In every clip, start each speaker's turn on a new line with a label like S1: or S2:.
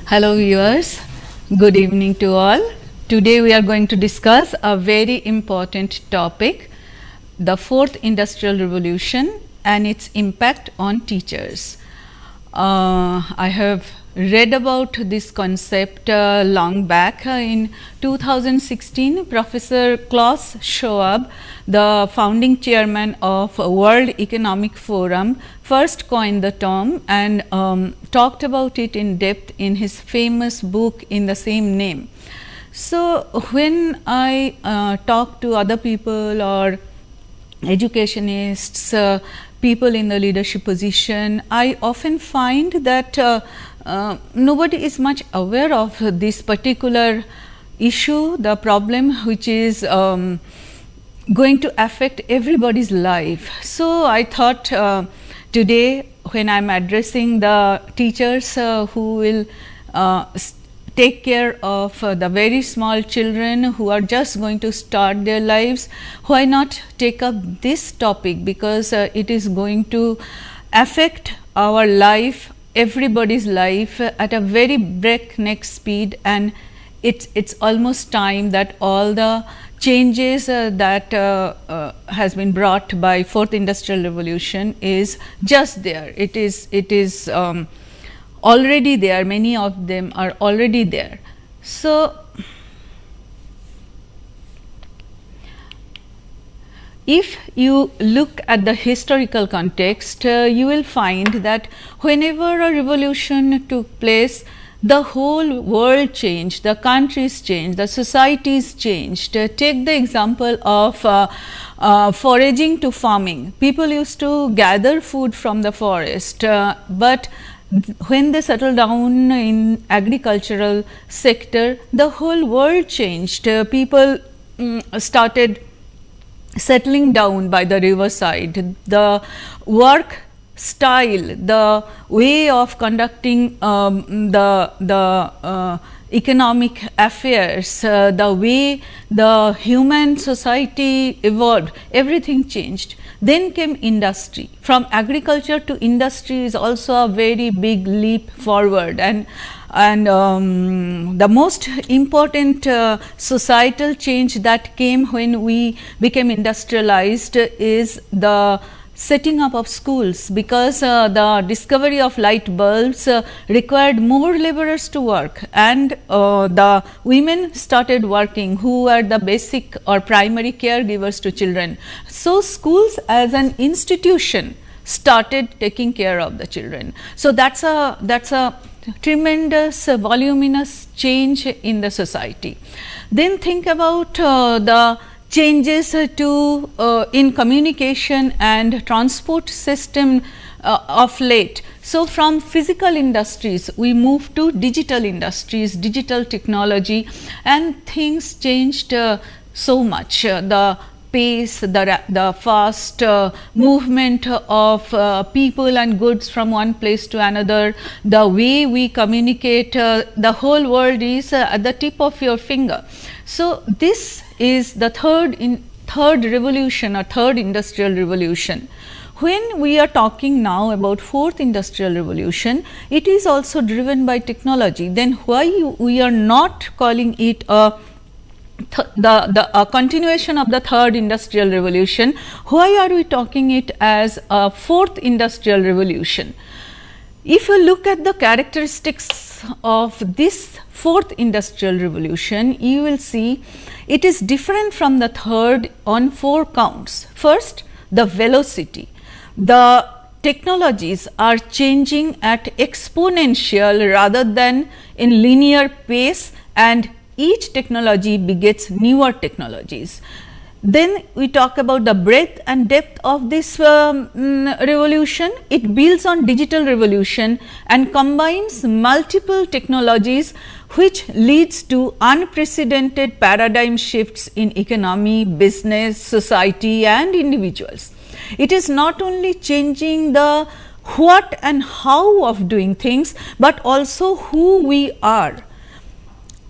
S1: Hello viewers, good evening to all. Today we are going to discuss a very important topic, the fourth industrial revolution and its impact on teachers. I have read about this concept long back. In 2016, Professor Klaus Schwab, the founding chairman of World Economic Forum, first coined the term and talked about it in depth in his famous book in the same name. So, when I talk to other people or educationists, people in the leadership position, I often find that nobody is much aware of this particular issue, the problem which is going to affect everybody's life. So, I thought today when I am addressing the teachers who will take care of the very small children who are just going to start their lives, why not take up this topic, because it is going to affect our life, everybody's life at a very breakneck speed, and it's almost time that all the changes that has been brought by fourth industrial revolution is just there. It is already there, many of them are already there. So, if you look at the historical context, you will find that whenever a revolution took place, the whole world changed, the countries changed, the societies changed. Take the example of foraging to farming. People used to gather food from the forest, but when they settled down in agricultural sector, the whole world changed. People started settling down by the riverside. The work style, the way of conducting the economic affairs, the way the human society evolved, everything changed. Then came industry. From agriculture to industry is also a very big leap forward, and the most important societal change that came when we became industrialized is the setting up of schools, because the discovery of light bulbs required more laborers to work, and the women started working who were the basic or primary caregivers to children. So, schools as an institution started taking care of the children. So, that's a tremendous voluminous change in the society. Then think about the changes to in communication and transport system of late. So, from physical industries we moved to digital industries, digital technology, and things changed so much. The pace, the fast movement of people and goods from one place to another, the way we communicate, the whole world is at the tip of your finger. So, this is the third revolution or third industrial revolution. When we are talking now about fourth industrial revolution, it is also driven by technology. Then why we are not calling it a continuation of the third industrial revolution? Why are we talking it as a fourth industrial revolution? If you look at the characteristics of this fourth industrial revolution, you will see it is different from the third on 4 counts. First, the velocity. The technologies are changing at exponential rather than in linear pace, and each technology begets newer technologies. Then we talk about the breadth and depth of this revolution. It builds on digital revolution and combines multiple technologies, which leads to unprecedented paradigm shifts in economy, business, society, and individuals. It is not only changing the what and how of doing things, but also who we are.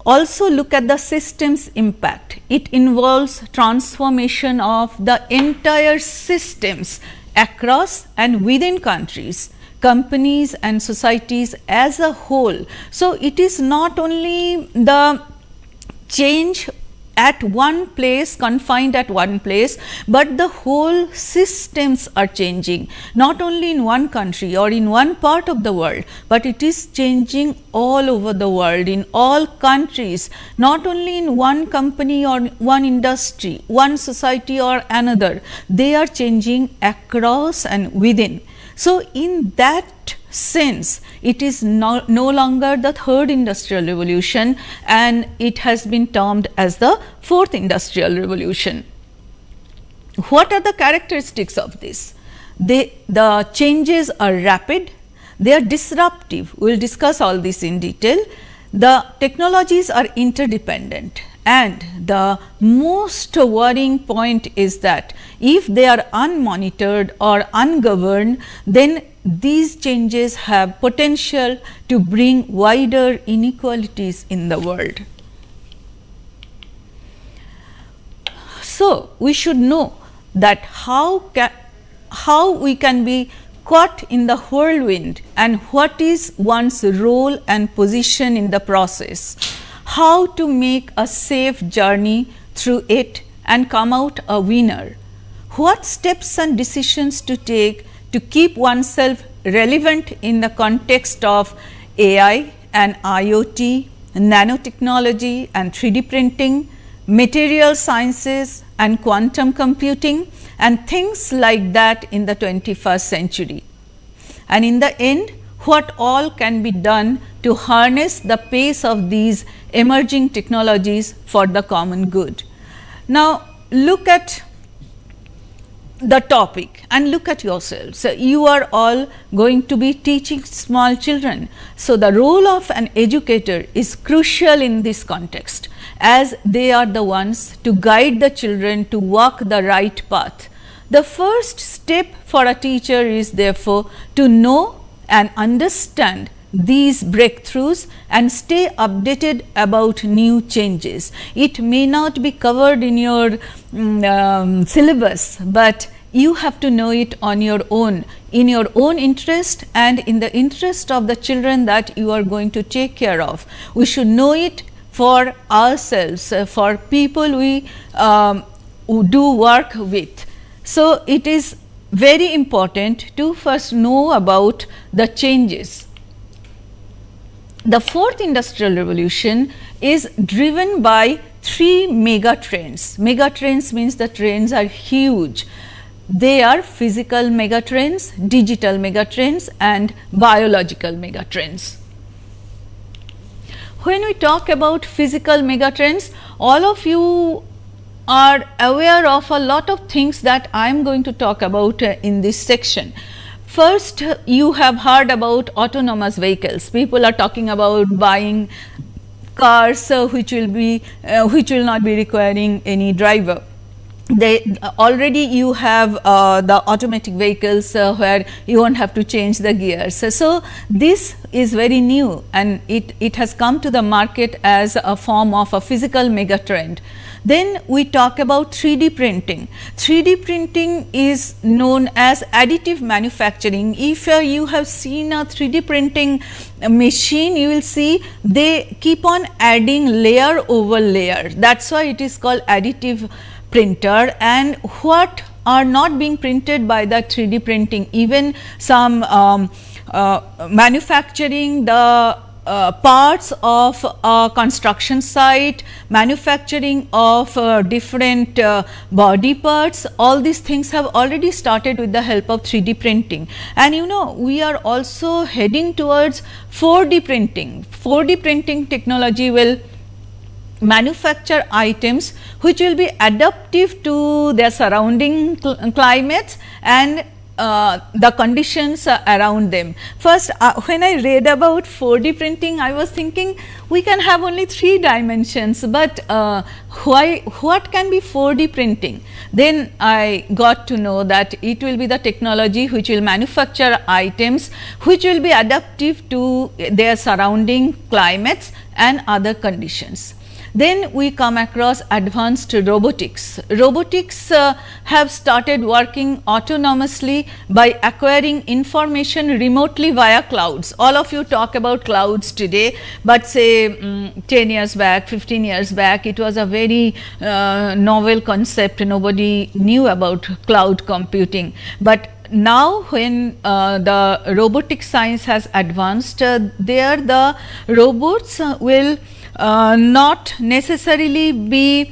S1: Also look at the system's impact. It involves transformation of the entire systems across and within countries. companies and societies as a whole. So, it is not only the change at one place, confined at one place, but the whole systems are changing, not only in one country or in one part of the world, but it is changing all over the world, in all countries, not only in one company or one industry, one society or another, they are changing across and within. So, in that sense, it is no longer the third industrial revolution, and it has been termed as the fourth industrial revolution. What are the characteristics of this? The changes are rapid, they are disruptive. We will discuss all this in detail. The technologies are interdependent, and the most worrying point is that if they are unmonitored or ungoverned, then these changes have potential to bring wider inequalities in the world. So, we should know that how we can be caught in the whirlwind, and what is one's role and position in the process, how to make a safe journey through it and come out a winner, what steps and decisions to take to keep oneself relevant in the context of AI and IoT, nanotechnology and 3D printing, material sciences and quantum computing, and things like that in the 21st century. And in the end, what all can be done to harness the pace of these emerging technologies for the common good. Now, look at the topic and look at yourselves. So, you are all going to be teaching small children. So, the role of an educator is crucial in this context, as they are the ones to guide the children to walk the right path. The first step for a teacher is therefore to know and understand these breakthroughs and stay updated about new changes. It may not be covered in your syllabus, but you have to know it on your own, in your own interest and in the interest of the children that you are going to take care of. We should know it for ourselves, for people we who do work with. So, it is very important to first know about the changes. The fourth industrial revolution is driven by three mega trends. Mega trends means the trends are huge. They are physical mega trends, digital mega trends and biological mega trends. When we talk about physical mega trends, all of you are aware of a lot of things that I am going to talk about in this section. First, you have heard about autonomous vehicles. People are talking about buying cars which will not be requiring any driver. Already you have the automatic vehicles where you won't have to change the gears. So, this is very new, and it has come to the market as a form of a physical mega trend. Then we talk about 3D printing. 3D printing is known as additive manufacturing. If you have seen a 3D printing machine, you will see they keep on adding layer over layer. That is why it is called additive printer. And what are not being printed by the 3D printing, even some manufacturing the parts of a construction site, manufacturing of different body parts, all these things have already started with the help of 3D printing. And you know, we are also heading towards 4D printing. 4D printing technology will manufacture items which will be adaptive to their surrounding climates and the conditions around them. First, when I read about 4D printing, I was thinking we can have only 3 dimensions, but what can be 4D printing? Then I got to know that it will be the technology which will manufacture items which will be adaptive to their surrounding climates and other conditions. Then we come across advanced robotics. Robotics have started working autonomously by acquiring information remotely via clouds. All of you talk about clouds today, but say 10 years back, 15 years back, it was a very novel concept. Nobody knew about cloud computing. But now when the robotic science has advanced, there the robots will not necessarily be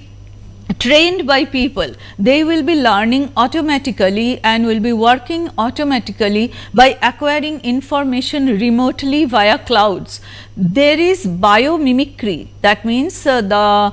S1: trained by people. They will be learning automatically and will be working automatically by acquiring information remotely via clouds. There is biomimicry, that means the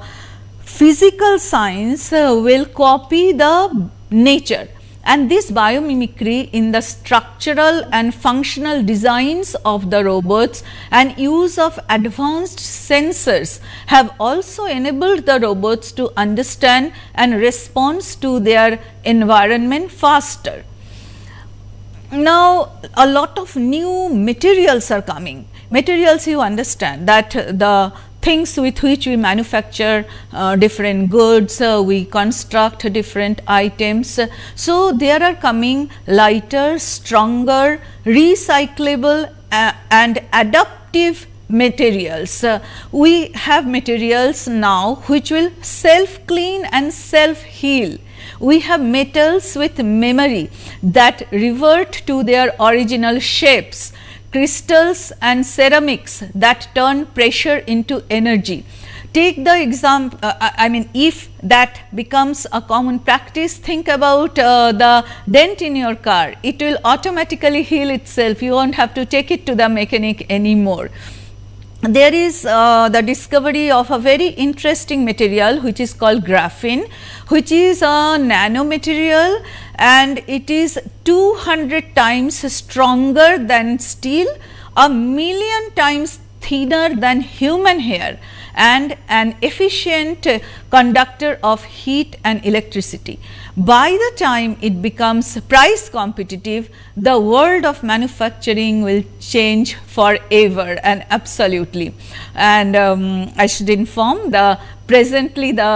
S1: physical science will copy the nature, and this biomimicry in the structural and functional designs of the robots and use of advanced sensors have also enabled the robots to understand and respond to their environment faster. Now, a lot of new materials are coming. Materials, you understand that the things with which we manufacture different goods, we construct different items. So, there are coming lighter, stronger, recyclable and adaptive materials. We have materials now which will self clean and self heal. We have metals with memory that revert to their original shapes, crystals and ceramics that turn pressure into energy. Take the example, if that becomes a common practice, think about the dent in your car. It will automatically heal itself. You won't have to take it to the mechanic anymore. There is the discovery of a very interesting material which is called graphene, which is a nanomaterial, and it is 200 times stronger than steel, 1,000,000 times thinner than human hair, and an efficient conductor of heat and electricity. By the time it becomes price competitive, the world of manufacturing will change forever and absolutely. And I should inform, presently the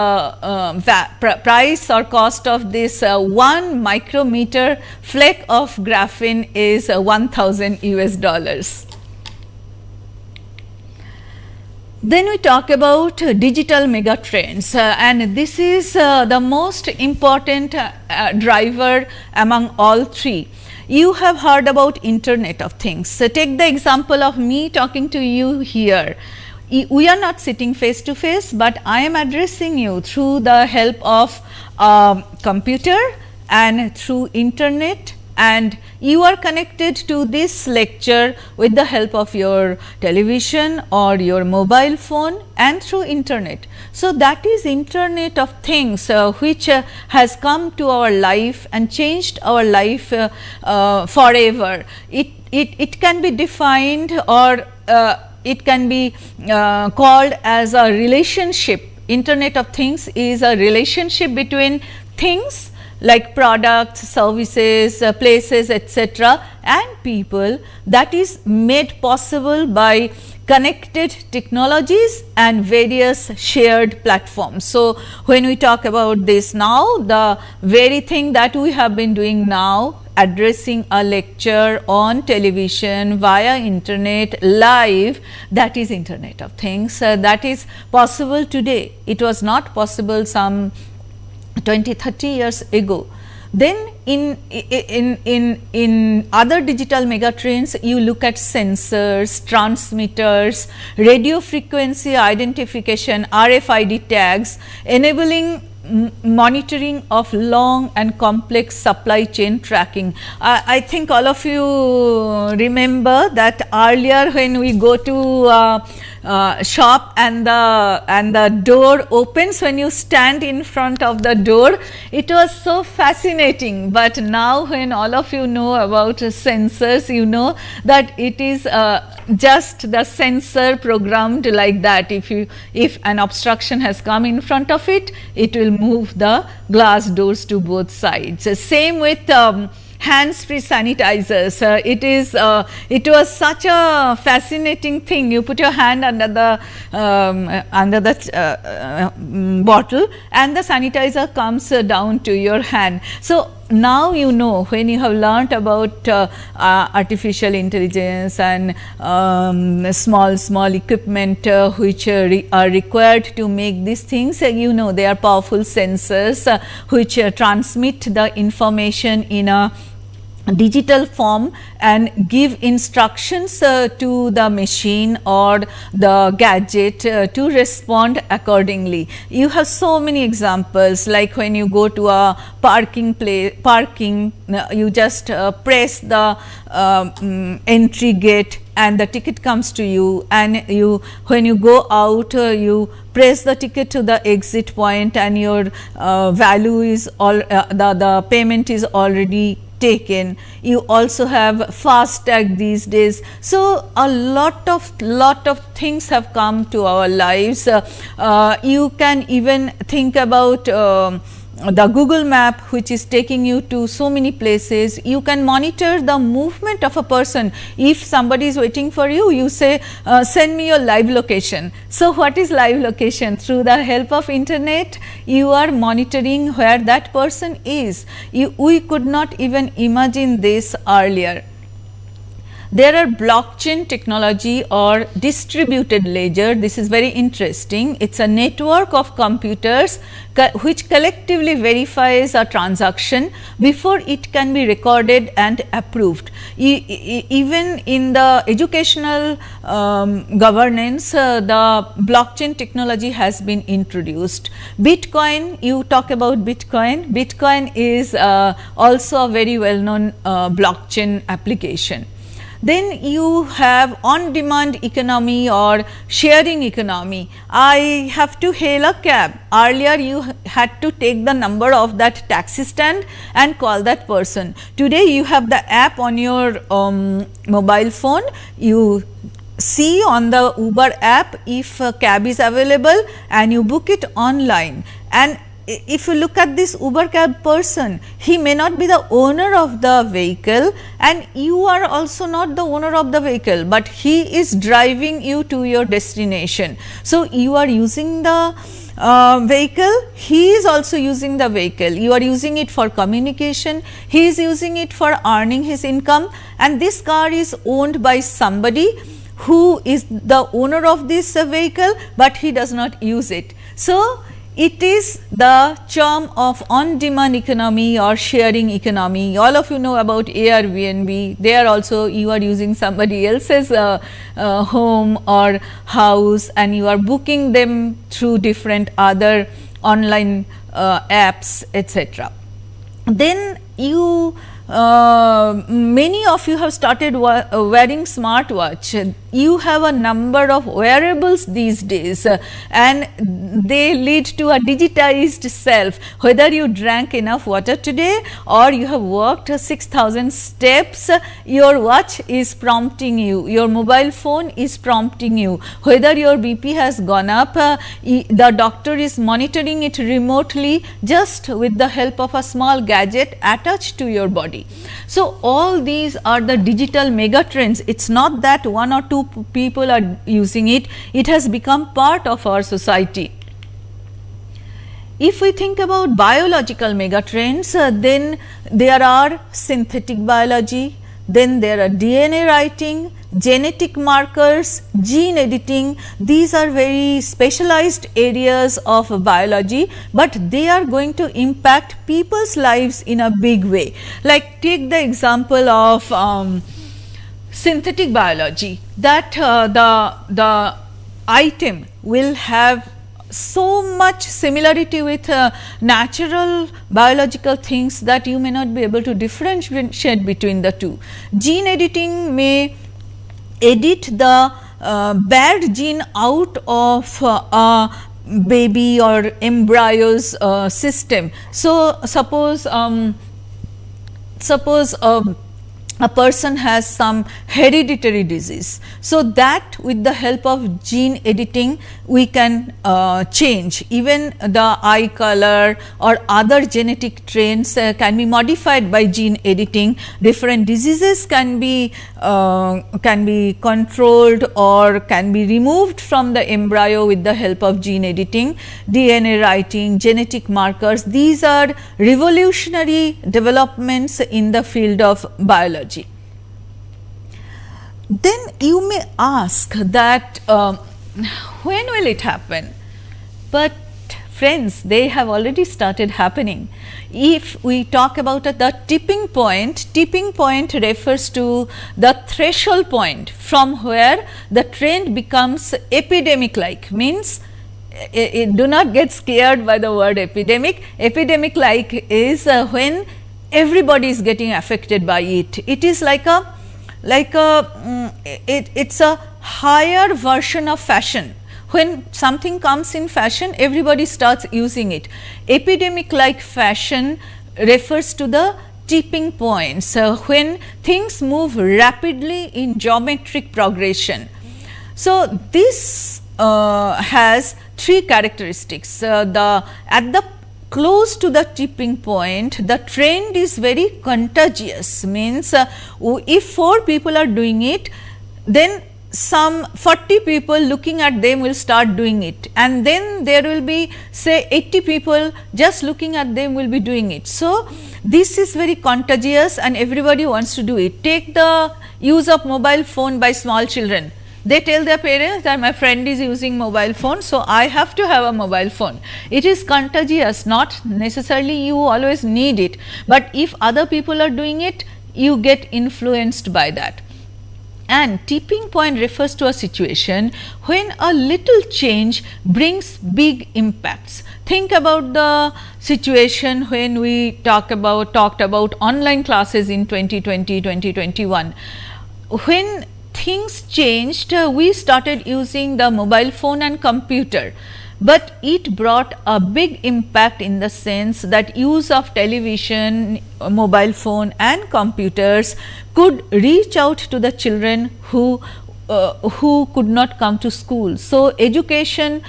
S1: price or cost of this 1 micrometer flake of graphene is $1,000 US. Then we talk about digital megatrends, and this is the most important driver among all three. You have heard about Internet of Things. So, take the example of me talking to you here. We are not sitting face to face, but I am addressing you through the help of computer and through internet, and you are connected to this lecture with the help of your television or your mobile phone and through internet. So, that is Internet of Things which has come to our life and changed our life forever. It can be defined, or it can be called as a relationship. Internet of Things is a relationship between things like products, services, places, etc., and people, that is made possible by connected technologies and various shared platforms. So, when we talk about this now, the very thing that we have been doing now, addressing a lecture on television via internet live, that is Internet of Things. That is possible today. It was not possible some 20-30 years ago. Then in other digital megatrends, you look at sensors, transmitters, radio frequency identification, RFID tags, enabling monitoring of long and complex supply chain tracking. I think all of you remember that earlier when we go to shop and the door opens when you stand in front of the door, it was so fascinating. But now when all of you know about sensors, you know that it is just the sensor programmed like that. If an obstruction has come in front of it, it will move the glass doors to both sides. Same with hands-free sanitizers. It was such a fascinating thing. You put your hand under the bottle, and the sanitizer comes down to your hand. So now you know, when you have learnt about artificial intelligence and small equipment which are required to make these things, you know, they are powerful sensors which transmit the information in a digital form and give instructions to the machine or the gadget to respond accordingly. You have so many examples, like when you go to a parking, you just press the entry gate and the ticket comes to you, and when you go out, you press the ticket to the exit point, and your value is the payment is already taken. You also have FASTag these days. So a lot of things have come to our lives. You can even think about the Google map, which is taking you to so many places. You can monitor the movement of a person. If somebody is waiting for you, you say send me your live location. So what is live location? Through the help of internet, you are monitoring where that person is. We could not even imagine this earlier. There are blockchain technology or distributed ledger. This is very interesting. It's a network of computers which collectively verifies a transaction before it can be recorded and approved. Even in the educational governance, the blockchain technology has been introduced. Bitcoin, you talk about Bitcoin. Bitcoin is also a very well known blockchain application. Then you have on-demand economy or sharing economy. I have to hail a cab. Earlier you had to take the number of that taxi stand and call that person. Today you have the app on your mobile phone. You see on the Uber app if a cab is available and you book it online. And if you look at this Uber cab person, he may not be the owner of the vehicle, and you are also not the owner of the vehicle, but he is driving you to your destination. So you are using the vehicle, he is also using the vehicle. You are using it for communication, he is using it for earning his income, and this car is owned by somebody who is the owner of this vehicle, but he does not use it. So it is the charm of on-demand economy or sharing economy. All of you know about Airbnb. There also you are using somebody else's home or house, and you are booking them through different other online apps, etc. Then you many of you have started wearing smartwatch. You have a number of wearables these days, and they lead to a digitized self. Whether you drank enough water today or you have walked 6,000 steps, your watch is prompting you, your mobile phone is prompting you. Whether your BP has gone up, the doctor is monitoring it remotely just with the help of a small gadget attached to your body. So all these are the digital mega trends. It's not that one or two people are using it, it has become part of our society. If we think about biological mega trends, then there are synthetic biology, then there are DNA writing, genetic markers, gene editing. These are very specialized areas of biology, but they are going to impact people's lives in a big way. Like take the example of synthetic biology, that the item will have so much similarity with natural biological things that you may not be able to differentiate between the two. Gene editing may edit the bad gene out of a baby or embryo's system. So suppose a person has some hereditary disease. So, that with the help of gene editing we can change. Even the eye color or other genetic traits can be modified by gene editing. Different diseases can be controlled or can be removed from the embryo with the help of gene editing. DNA writing, genetic markers, these are revolutionary developments in the field of biology. Then you may ask that when will it happen? But friends, they have already started happening. If we talk about the tipping point refers to the threshold point from where the trend becomes epidemic like, means do not get scared by the word epidemic. Epidemic like is when everybody is getting affected by it. It is it's a higher version of fashion. When something comes in fashion, everybody starts using it. Epidemic like fashion refers to the tipping point. So, when things move rapidly in geometric progression. So, this has three characteristics. At the close to the tipping point, the trend is very contagious, means if 4 people are doing it, then some 40 people looking at them will start doing it, and then there will be say 80 people just looking at them will be doing it. So, this is very contagious and everybody wants to do it. Take the use of mobile phone by small children. They tell their parents that my friend is using mobile phone, so I have to have a mobile phone. It is contagious, not necessarily you always need it, but if other people are doing it, you get influenced by that. And tipping point refers to a situation when a little change brings big impacts. Think about the situation when we talked about online classes in 2020, 2021. When things changed, we started using the mobile phone and computer, but it brought a big impact in the sense that use of television, mobile phone and computers could reach out to the children who could not come to school. So, education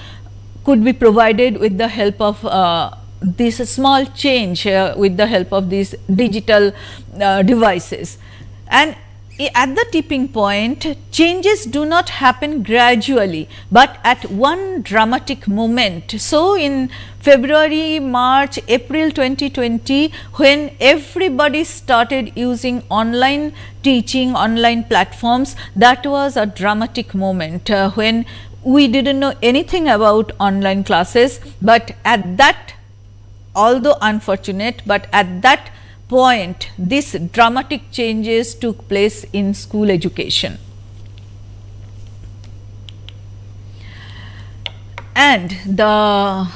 S1: could be provided with the help of this small change with the help of these digital devices. And at the tipping point, changes do not happen gradually, but at one dramatic moment. So, in February, March, April 2020, when everybody started using online teaching, online platforms, that was a dramatic moment when we did not know anything about online classes, but at that, although unfortunate, but at that point, these dramatic changes took place in school education. And the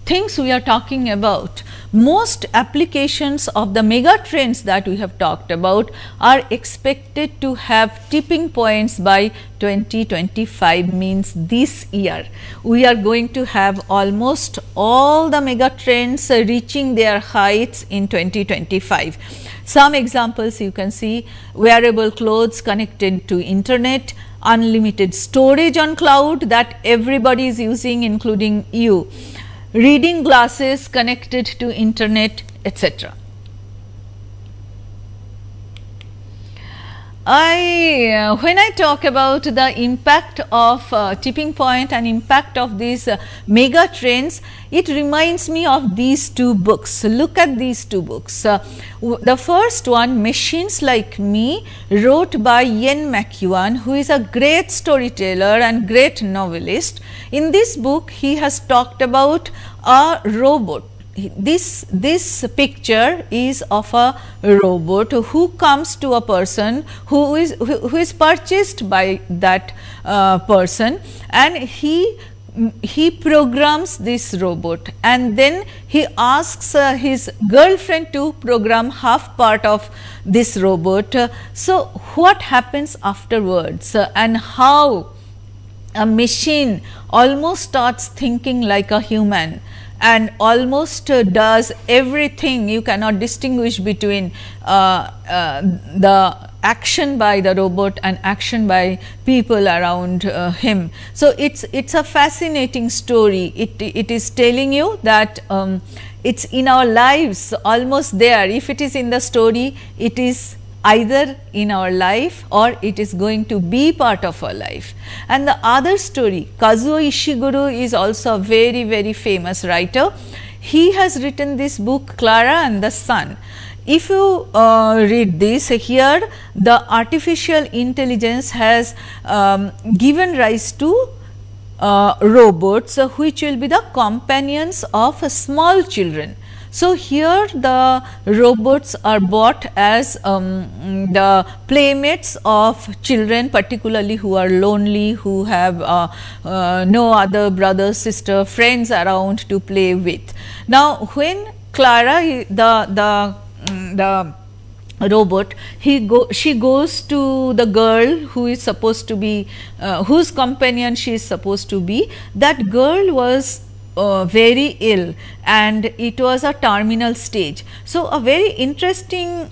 S1: things we are talking about, most applications of the mega trends that we have talked about are expected to have tipping points by 2025, means this year. We are going to have almost all the mega trends reaching their heights in 2025. Some examples you can see: wearable clothes connected to internet, unlimited storage on cloud that everybody is using including you, reading glasses connected to internet, etc. When I talk about the impact of tipping point and impact of these mega trends, it reminds me of these two books. Look at these two books. The first one, Machines Like Me, wrote by Ian McEwan, who is a great storyteller and great novelist. In this book, he has talked about a robot. This picture is of a robot who comes to a person who is purchased by that person, and he programs this robot, and then he asks his girlfriend to program half part of this robot. So, what happens afterwards and how a machine almost starts thinking like a human and almost does everything. You cannot distinguish between the action by the robot and action by people around him. So it's a fascinating story. It is telling you that it's in our lives, almost there. If it is in the story, it is either in our life or it is going to be part of our life. And the other story, Kazuo Ishiguro is also a very, very famous writer. He has written this book, Clara and the Sun. If you read this, here the artificial intelligence has given rise to robots which will be the companions of small children. So, here the robots are bought as the playmates of children, particularly who are lonely, who have no other brother, sister, friends around to play with. Now, when Clara, the robot, she goes to the girl who is supposed to be, whose companion she is supposed to be. That girl was very ill and it was a terminal stage. So, a very interesting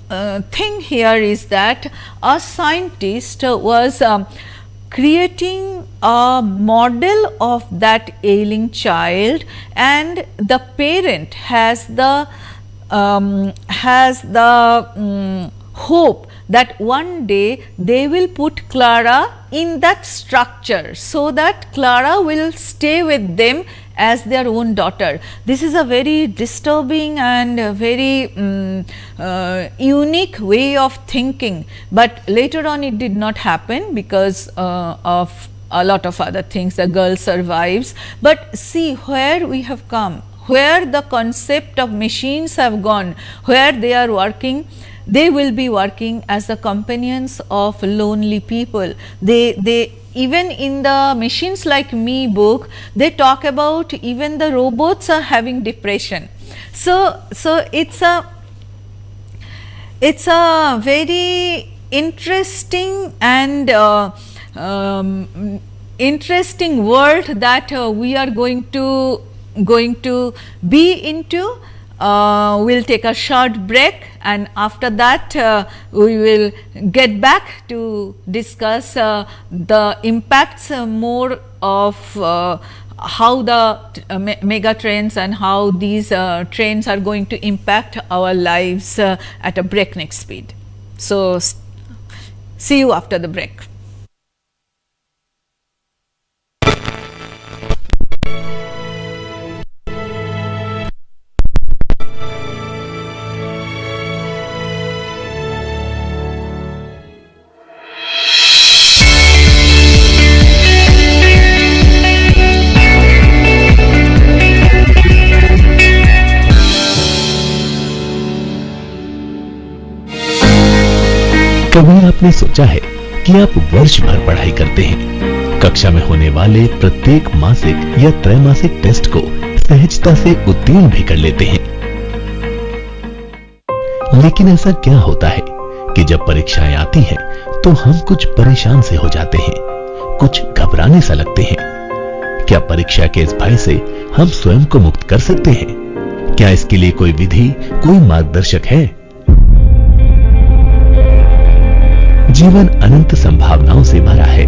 S1: thing here is that a scientist was creating a model of that ailing child, and the parent has the hope that one day they will put Clara in that structure, so that Clara will stay with them as their own daughter. This is a very disturbing and very unique way of thinking, but later on it did not happen because of a lot of other things. The girl survives, but see where we have come, where the concept of machines have gone, where they are working. They will be working as the companions of lonely people. They even in the Machines Like Me book, they talk about even the robots are having depression. So it's a very interesting and interesting world that we are going to be into. We'll take a short break, and after that we will get back to discuss the impacts more of how the mega trends and how these trends are going to impact our lives at a breakneck speed. So, see you after the break.
S2: कभी आपने सोचा है कि आप वर्ष भर पढ़ाई करते हैं, कक्षा में होने वाले प्रत्येक मासिक या त्रैमासिक टेस्ट को सहजता से उत्तीर्ण भी कर लेते हैं, लेकिन ऐसा क्या होता है कि जब परीक्षाएं आती हैं तो हम कुछ परेशान से हो जाते हैं, कुछ घबराने सा लगते हैं। क्या परीक्षा के इस भय से हम स्वयं को मुक्त कर सकते हैं? क्या इसके लिए कोई विधि, कोई मार्गदर्शक है? जीवन अनंत संभावनाओं से भरा है,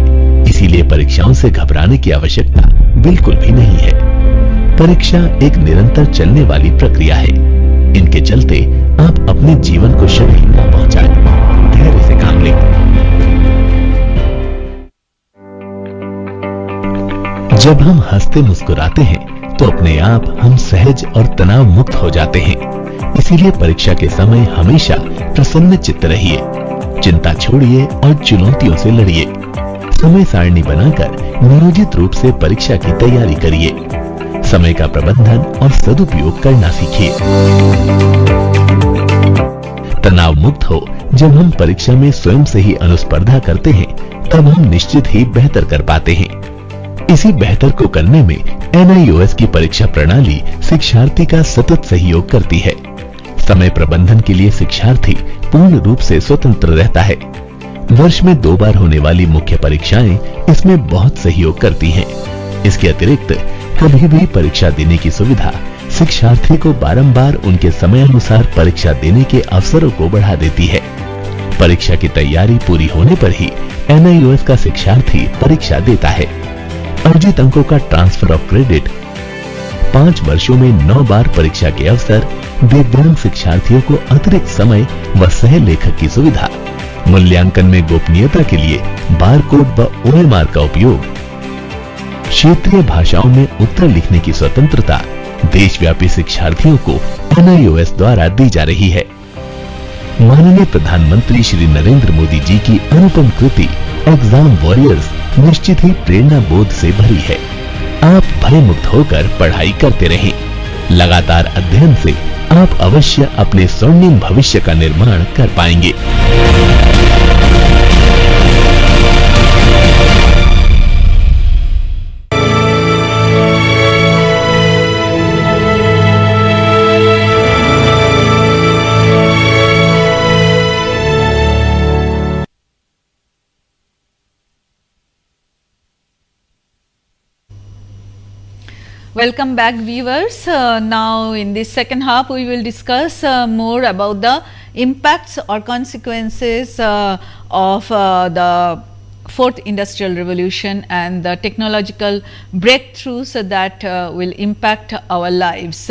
S2: इसीलिए परीक्षाओं से घबराने की आवश्यकता बिल्कुल भी नहीं है। परीक्षा एक निरंतर चलने वाली प्रक्रिया है। इनके चलते आप अपने जीवन को क्षति न पहुंचाएं, धैर्य से काम लें। जब हम हंसते मुस्कुराते हैं तो अपने आप हम सहज और तनाव मुक्त हो जाते हैं। इसीलिए परीक्षा के समय हमेशा प्रसन्न चित्त रहिए, चिंता छोड़िए और चुनौतियों से लड़िए। समय सारणी बनाकर नियोजित रूप से परीक्षा की तैयारी करिए। समय का प्रबंधन और सदुपयोग करना सीखिए। तनाव मुक्त हो जब हम परीक्षा में स्वयं से ही अनुस्पर्धा करते हैं, तब हम निश्चित ही बेहतर कर पाते हैं। इसी बेहतर को करने में NIOS की परीक्षा प्रणाली शिक्षार्थी का सतत सहयोग करती है। समय प्रबंधन के लिए शिक्षार्थी पूर्ण रूप से स्वतंत्र रहता है। वर्ष में 2 बार होने वाली मुख्य परीक्षाएं इसमें बहुत सहयोग करती हैं। इसके अतिरिक्त कभी भी परीक्षा देने की सुविधा शिक्षार्थी को बारंबार उनके समयानुसार परीक्षा देने के अवसरों को बढ़ा देती है। परीक्षा की तैयारी पूरी होने पर ही NIOS का शिक्षार्थी परीक्षा देता है। अर्जित अंकों का ट्रांसफर ऑफ क्रेडिट, 5 वर्षों में 9 बार परीक्षा के अवसर, दिव्यांग शिक्षार्थियों को अतिरिक्त समय व सह लेखक की सुविधा, मूल्यांकन में गोपनीयता के लिए बारकोड व OMR का उपयोग, क्षेत्रीय भाषाओं में उत्तर लिखने की स्वतंत्रता देशव्यापी शिक्षार्थियों को NIOS द्वारा दी जा रही है। माननीय प्रधानमंत्री श्री नरेंद्र मोदी जी की अनुपम कृति एग्जाम वॉरियर्स निश्चित ही प्रेरणा बोध से भरी है। आप भय मुक्त होकर पढ़ाई करते रहें। लगातार अध्ययन से आप अवश्य अपने स्वर्णिम भविष्य का निर्माण कर पाएंगे।
S1: Welcome back, viewers. Now in this second half we will discuss more about the impacts or consequences of the fourth industrial revolution and the technological breakthroughs that will impact our lives.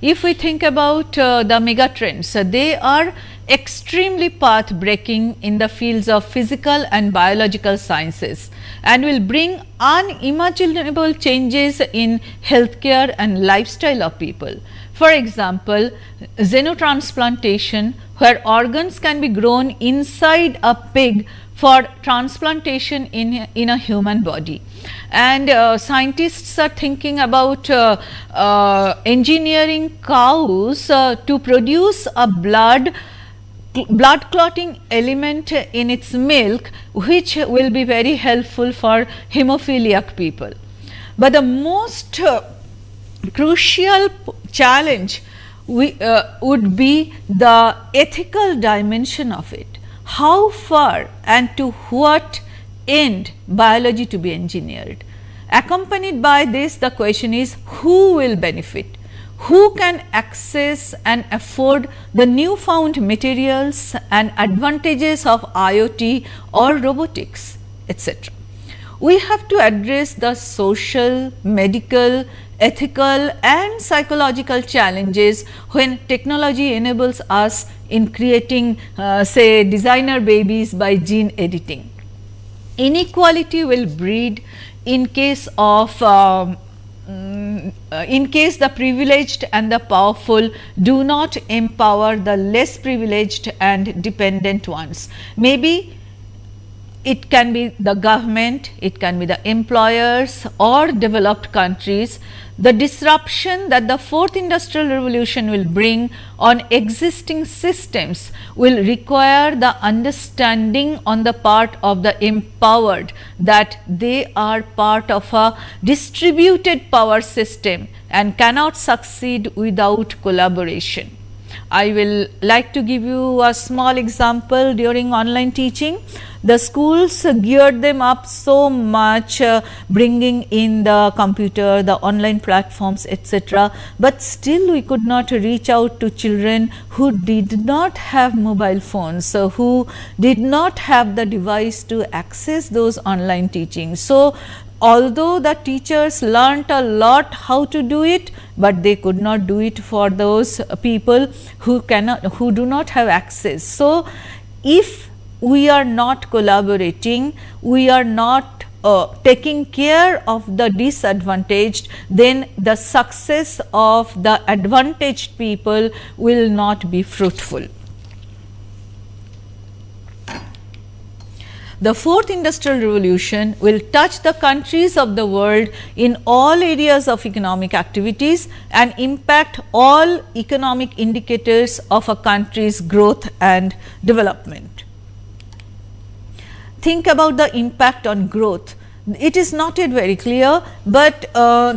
S1: If we think about the mega trends, they are extremely path breaking in the fields of physical and biological sciences and will bring unimaginable changes in healthcare and lifestyle of people. For example, xenotransplantation, where organs can be grown inside a pig for transplantation in a human body. And scientists are thinking about engineering cows to produce a blood clotting element in its milk, which will be very helpful for hemophiliac people. But the most crucial challenge would be the ethical dimension of it. How far and to what end biology to be engineered? Accompanied by this, the question is who will benefit? Who can access and afford the newfound materials and advantages of IoT or robotics, etc. We have to address the social, medical, ethical and psychological challenges when technology enables us in creating say designer babies by gene editing. Inequality will breed in case of in case the privileged and the powerful do not empower the less privileged and dependent ones. Maybe it can be the government, it can be the employers or developed countries. The disruption that the fourth industrial revolution will bring on existing systems will require the understanding on the part of the empowered that they are part of a distributed power system and cannot succeed without collaboration. I will like to give you a small example during online teaching. The schools geared them up so much, bringing in the computer, the online platforms, etc. But still we could not reach out to children who did not have mobile phones, so who did not have the device to access those online teachings. So although the teachers learnt a lot how to do it, but they could not do it for those people who do not have access. So if we are not collaborating, we are not taking care of the disadvantaged, then the success of the advantaged people will not be fruitful. The fourth industrial revolution will touch the countries of the world in all areas of economic activities and impact all economic indicators of a country's growth and development. Think about the impact on growth. It is not yet very clear, but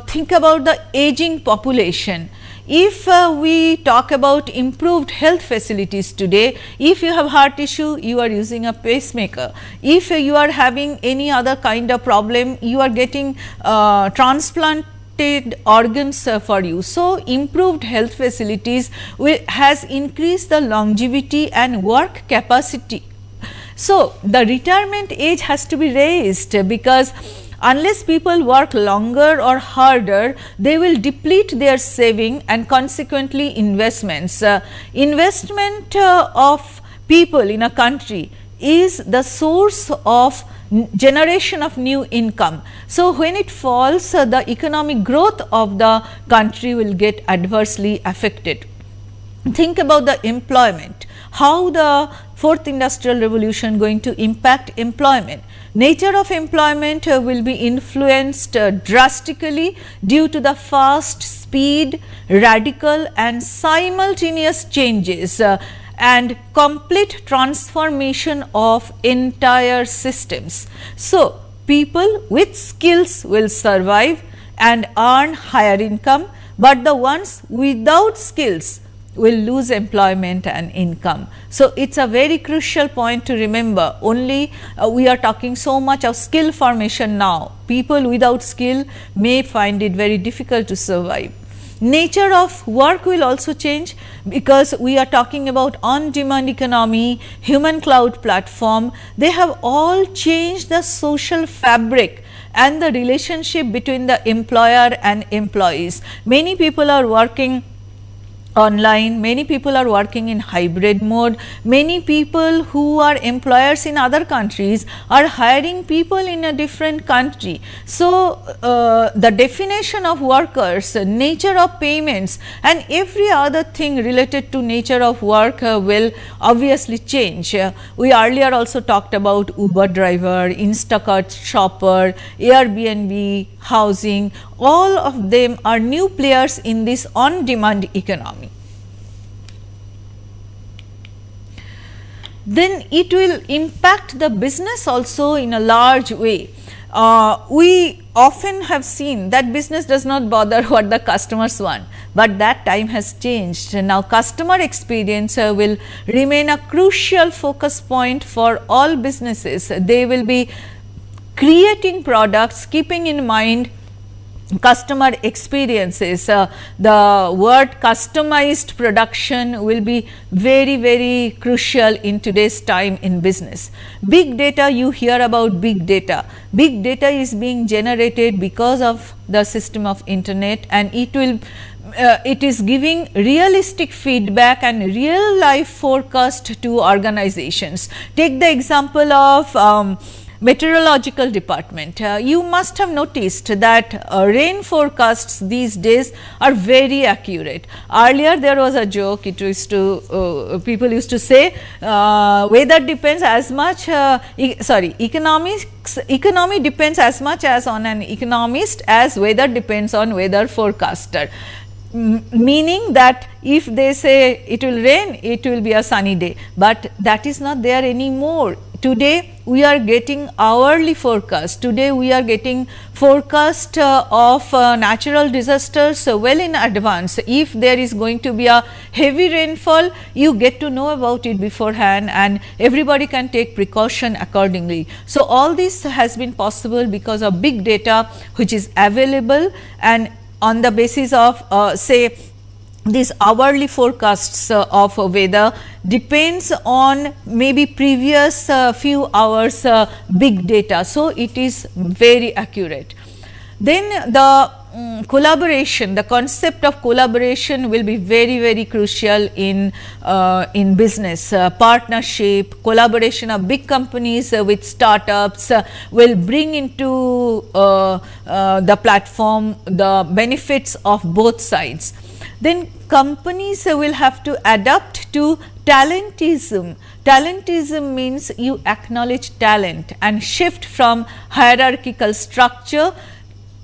S1: think about the aging population. If we talk about improved health facilities today, if you have heart issue, you are using a pacemaker. If you are having any other kind of problem, you are getting transplanted organs for you. So improved health facilities has increased the longevity and work capacity So, the retirement age has to be raised, because unless people work longer or harder, they will deplete their saving and consequently investments. Investment of people in a country is the source of generation of new income. So, when it falls, the economic growth of the country will get adversely affected. Think about the employment, how the fourth industrial revolution going to impact employment. Nature of employment will be influenced drastically due to the fast speed, radical and simultaneous changes and complete transformation of entire systems. So, people with skills will survive and earn higher income, but the ones without skills will lose employment and income. So, it is a very crucial point to remember. Only we are talking so much of skill formation now. People without skill may find it very difficult to survive. Nature of work will also change, because we are talking about on-demand economy, human cloud platform. They have all changed the social fabric and the relationship between the employer and employees. Many people are working online, many people are working in hybrid mode, many people who are employers in other countries are hiring people in a different country. So, the definition of workers, nature of payments and every other thing related to nature of work will obviously change. We earlier also talked about Uber driver, Instacart shopper, Airbnb, housing, all of them are new players in this on-demand economy. Then it will impact the business also in a large way. We often have seen that business does not bother what the customers want, but that time has changed. Now, customer experience will remain a crucial focus point for all businesses. They will be creating products keeping in mind customer experiences. The word customized production will be very crucial in today's time in business. Big data, you hear about big data. Big data is being generated because of the system of internet, and it is giving realistic feedback and real life forecast to organizations. Take the example of meteorological department. You must have noticed that rain forecasts these days are very accurate. Earlier there was a joke, it used to people used to say weather depends as much economy depends as much as on an economist as weather depends on weather forecaster. Meaning that if they say it will rain, it will be a sunny day, but that is not there anymore. Today we are getting hourly forecast. Today we are getting forecast of natural disasters well in advance. If there is going to be a heavy rainfall, you get to know about it beforehand and everybody can take precaution accordingly. So, all this has been possible because of big data which is available, and on the basis of say these hourly forecasts of weather depends on maybe previous few hours big data. So, it is very accurate. Then the collaboration, the concept of collaboration will be very crucial in business. Partnership, collaboration of big companies with startups will bring into the platform the benefits of both sides. Then companies will have to adapt to talentism. Talentism means you acknowledge talent and shift from hierarchical structure.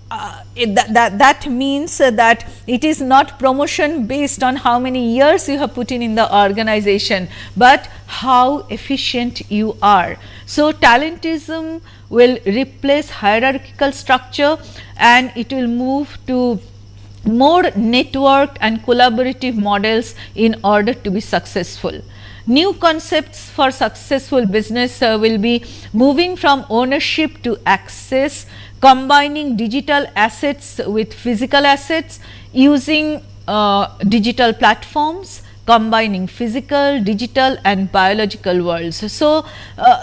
S1: That means that it is not promotion based on how many years you have put in the organization, but how efficient you are. So, talentism will replace hierarchical structure and it will move to more networked and collaborative models in order to be successful. New concepts for successful business will be moving from ownership to access, combining digital assets with physical assets, using digital platforms, combining physical, digital and biological worlds. So,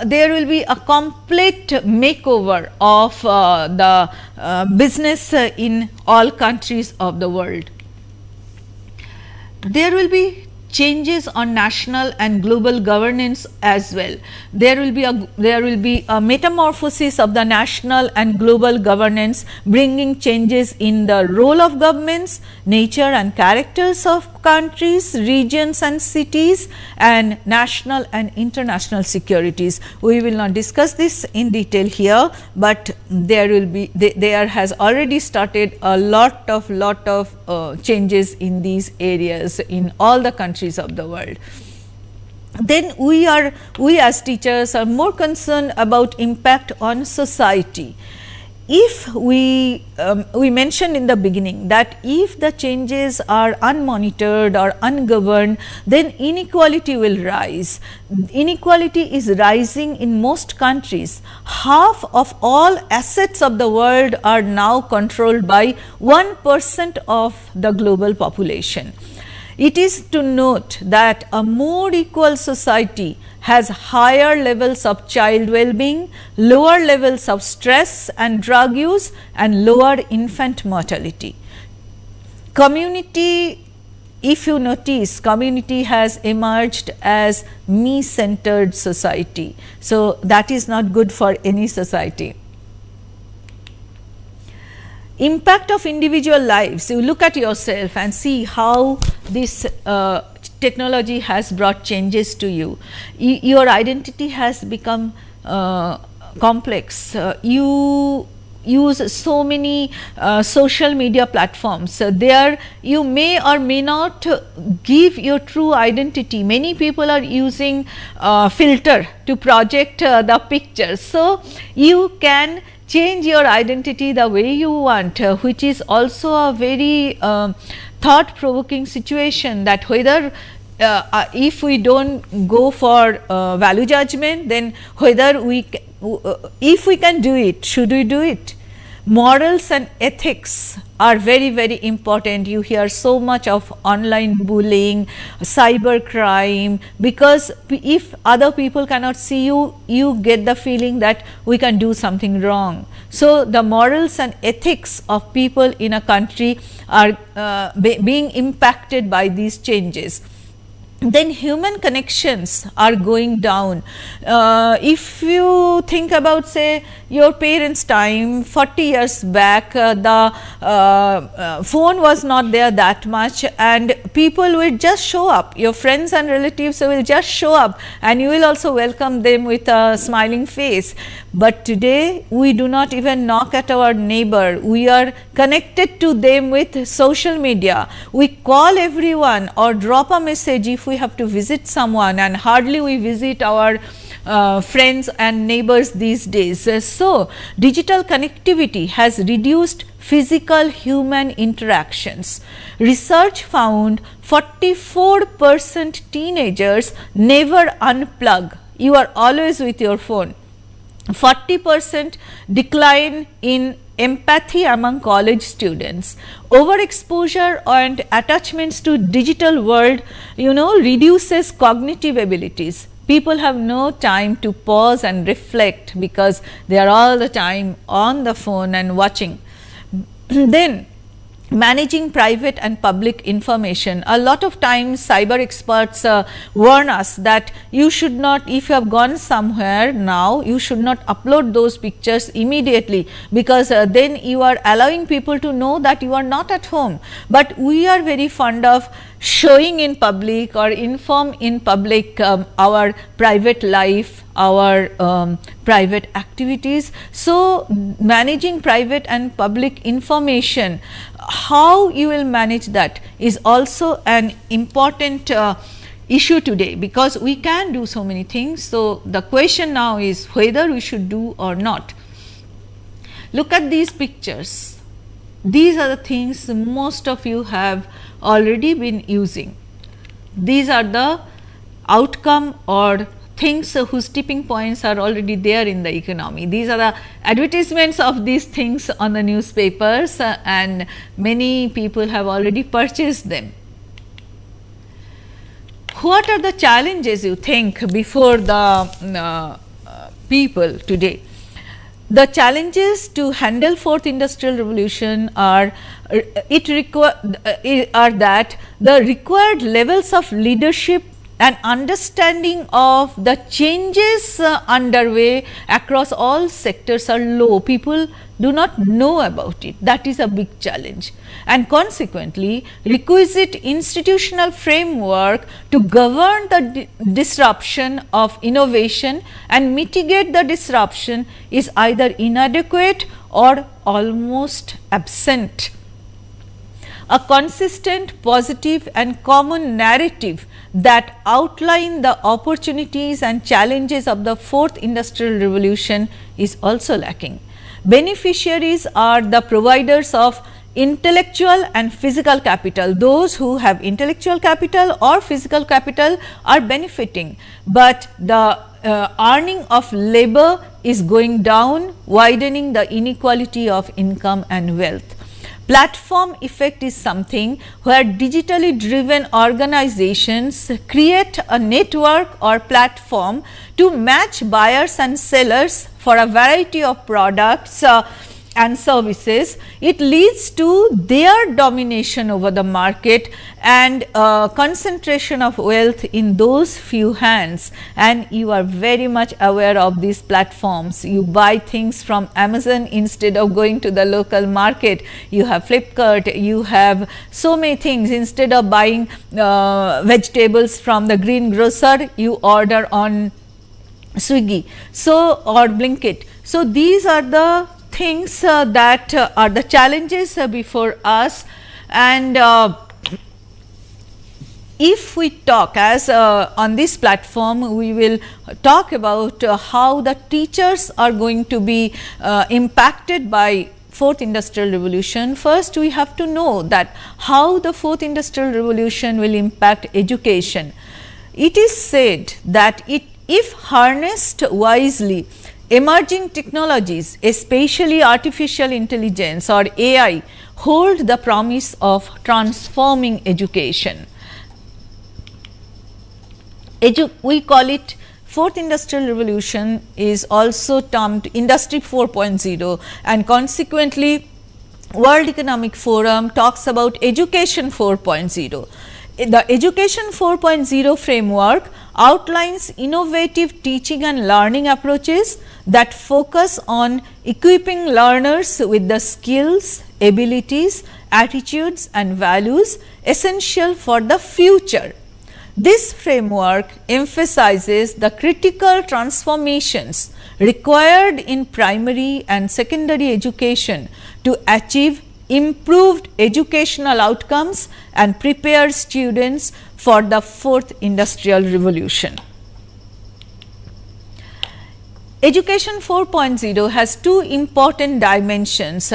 S1: there will be a complete makeover of the business in all countries of the world. There will be changes on national and global governance as well. There will be a metamorphosis of the national and global governance, bringing changes in the role of governments, nature and characters of countries, regions and cities, and national and international securities. We will not discuss this in detail here, but there has already started a lot of changes in these areas in all the countries of the world. Then we as teachers are more concerned about impact on society. If we mentioned in the beginning that if the changes are unmonitored or ungoverned, then inequality will rise. Inequality is rising in most countries. Half of all assets of the world are now controlled by 1% of the global population. It is to note that a more equal society has higher levels of child well-being, lower levels of stress and drug use, and lower infant mortality. Community, if you notice, community has emerged as me-centered society. So, that is not good for any society. Impact of individual lives, you look at yourself and see how this technology has brought changes to you. Your identity has become complex. You use so many social media platforms. There you may or may not give your true identity. Many people are using filter to project the pictures. So, you can change your identity the way you want, which is also a very thought provoking situation, that whether if we do not go for value judgment, then whether if we can do it, should we do it? Morals and ethics are very important. You hear so much of online bullying, cyber crime, because if other people cannot see you, you get the feeling that we can do something wrong. So, the morals and ethics of people in a country are being impacted by these changes. Then human connections are going down. If you think about, say, your parents' time, 40 years back, the phone was not there that much, and people will just show up. Your friends and relatives will just show up, and you will also welcome them with a smiling face. But today, we do not even knock at our neighbor. We are connected to them with social media. We call everyone or drop a message if we have to visit someone, and hardly we visit our friends and neighbors these days. So, digital connectivity has reduced physical human interactions. Research found 44% teenagers never unplug. You are always with your phone. 40% decline in empathy among college students. Overexposure and attachments to digital world, reduces cognitive abilities. People have no time to pause and reflect because they are all the time on the phone and watching. Then managing private and public information. A lot of times cyber experts warn us that you should not, if you have gone somewhere now, you should not upload those pictures immediately, because then you are allowing people to know that you are not at home. But we are very fond of showing in public or inform in public our private life, our private activities. So, managing private and public information, how you will manage that is also an important issue today, because we can do so many things. So, the question now is whether we should do or not. Look at these pictures. These are the things most of you have already been using. These are the outcome or things whose tipping points are already there in the economy. These are the advertisements of these things on the newspapers, and many people have already purchased them. what are the challenges you think before the people today? The challenges to handle fourth industrial revolution are that the required levels of leadership and understanding of the changes underway across all sectors are low. People do not know about it. That is a big challenge, and consequently requisite institutional framework to govern the disruption of innovation and mitigate the disruption is either inadequate or almost absent. A consistent, positive and common narrative that outline the opportunities and challenges of the fourth industrial revolution is also lacking. Beneficiaries are the providers of intellectual and physical capital. Those who have intellectual capital or physical capital are benefiting, but the earning of labor is going down, widening the inequality of income and wealth. Platform effect is something where digitally driven organizations create a network or platform to match buyers and sellers for a variety of products and services. It leads to their domination over the market and concentration of wealth in those few hands, and you are very much aware of these platforms. You buy things from Amazon instead of going to the local market. You have Flipkart, you have so many things. Instead of buying vegetables from the green grocer, you order on Swiggy or Blinkit. So these are the things that are the challenges before us, and if we talk as on this platform, we will talk about how the teachers are going to be impacted by fourth industrial revolution. First, we have to know that how the fourth industrial revolution will impact education. It is said that if harnessed wisely, emerging technologies, especially artificial intelligence or AI, hold the promise of transforming education. We call it fourth industrial revolution is also termed Industry 4.0, and consequently World Economic Forum talks about Education 4.0. The Education 4.0 framework outlines innovative teaching and learning approaches that focus on equipping learners with the skills, abilities, attitudes and values essential for the future. This framework emphasizes the critical transformations required in primary and secondary education to achieve improved educational outcomes and prepare students for the fourth industrial revolution. Education 4.0 has two important dimensions.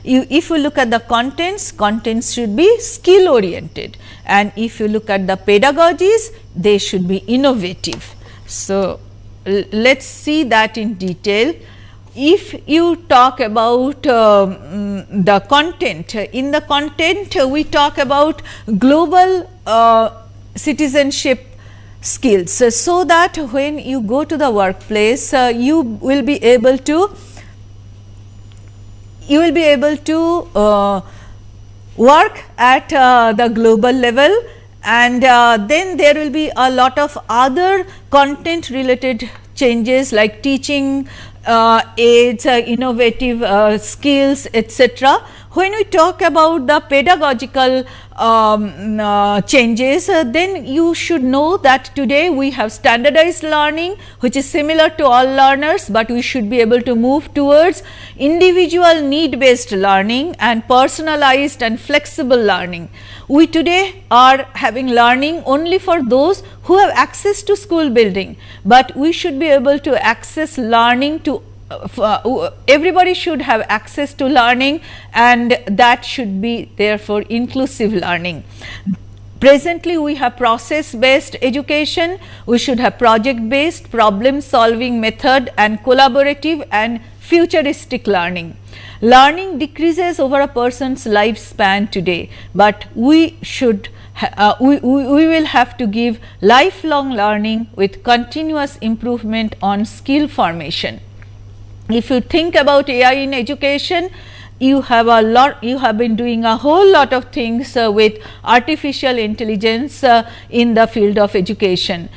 S1: If you look at the contents should be skill oriented, and if you look at the pedagogies, they should be innovative. So, let us see that in detail. If you talk about the content, in the content we talk about global citizenship skills, so that when you go to the workplace, you will be able to work at the global level, and then there will be a lot of other content related changes like teaching aids, innovative skills, etc. When we talk about the pedagogical changes, then you should know that today we have standardized learning, which is similar to all learners, but we should be able to move towards individual need based learning and personalized and flexible learning. We today are having learning only for those who have access to school building, but we should be able to access learning to everybody should have access to learning, and that should be therefore inclusive learning. Presently, we have process based education, we should have project based, problem solving method and collaborative and futuristic learning. Learning decreases over a person's lifespan today, but we should we will have to give lifelong learning with continuous improvement on skill formation. If you think about AI in education, you have been doing a whole lot of things with artificial intelligence in the field of education.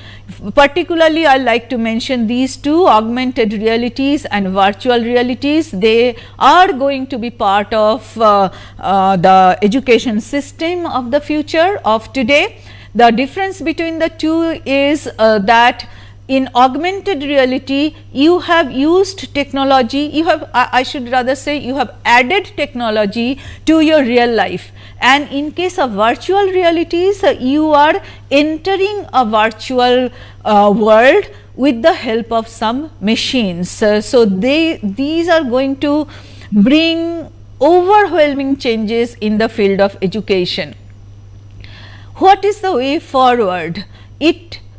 S1: Particularly, I like to mention these two, augmented realities and virtual realities. They are going to be part of the education system of the future of today. The difference between the two is that in augmented reality, you have used technology, I should rather say you have added technology to your real life, and in case of virtual realities, you are entering a virtual world with the help of some machines. So these are going to bring overwhelming changes in the field of education. What is the way forward?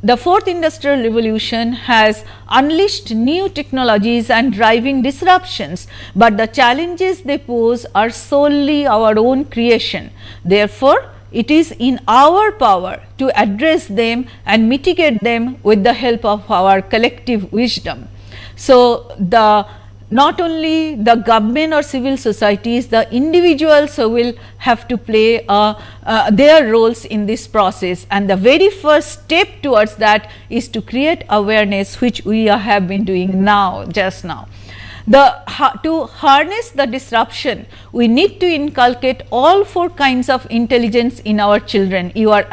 S1: The fourth industrial revolution has unleashed new technologies and driving disruptions, but the challenges they pose are solely our own creation. Therefore, it is in our power to address them and mitigate them with the help of our collective wisdom. So, not only the government or civil societies, the individuals will have to play their roles in this process, and the very first step towards that is to create awareness, which we have been doing just now. To harness the disruption, we need to inculcate all four kinds of intelligence in our children. You are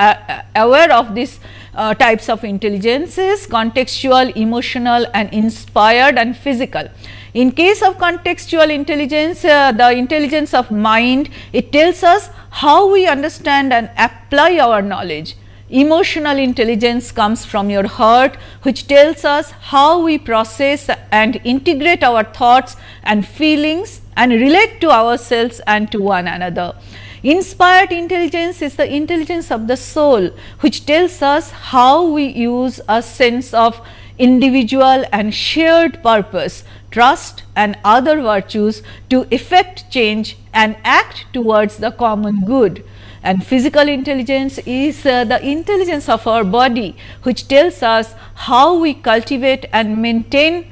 S1: aware of these types of intelligences: contextual, emotional, and inspired, and physical. In case of contextual intelligence, the intelligence of mind, it tells us how we understand and apply our knowledge. Emotional intelligence comes from your heart, which tells us how we process and integrate our thoughts and feelings and relate to ourselves and to one another. Inspired intelligence is the intelligence of the soul, which tells us how we use a sense of individual and shared purpose, trust, and other virtues to effect change and act towards the common good. And physical intelligence is the intelligence of our body, which tells us how we cultivate and maintain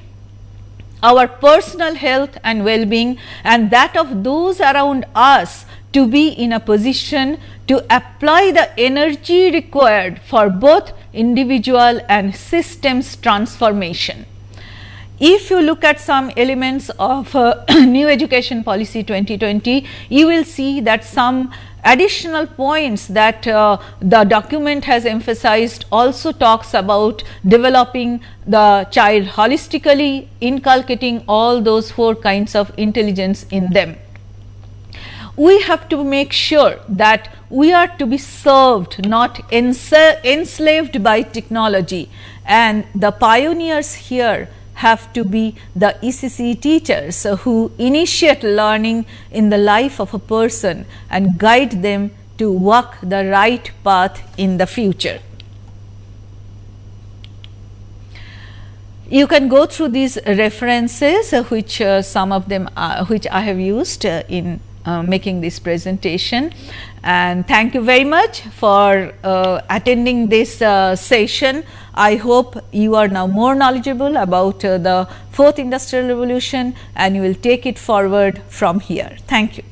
S1: our personal health and well-being, and that of those around us, to be in a position to apply the energy required for both individual and systems transformation. If you look at some elements of New Education Policy 2020, you will see that some additional points that the document has emphasized also talks about developing the child holistically, inculcating all those four kinds of intelligence in them. We have to make sure that we are to be served, not enslaved by technology, and the pioneers here have to be the ECCE teachers who initiate learning in the life of a person and guide them to walk the right path in the future. You can go through these references, which some of them which I have used in making this presentation, and thank you very much for attending this session. I hope you are now more knowledgeable about the fourth industrial revolution, and you will take it forward from here. Thank you.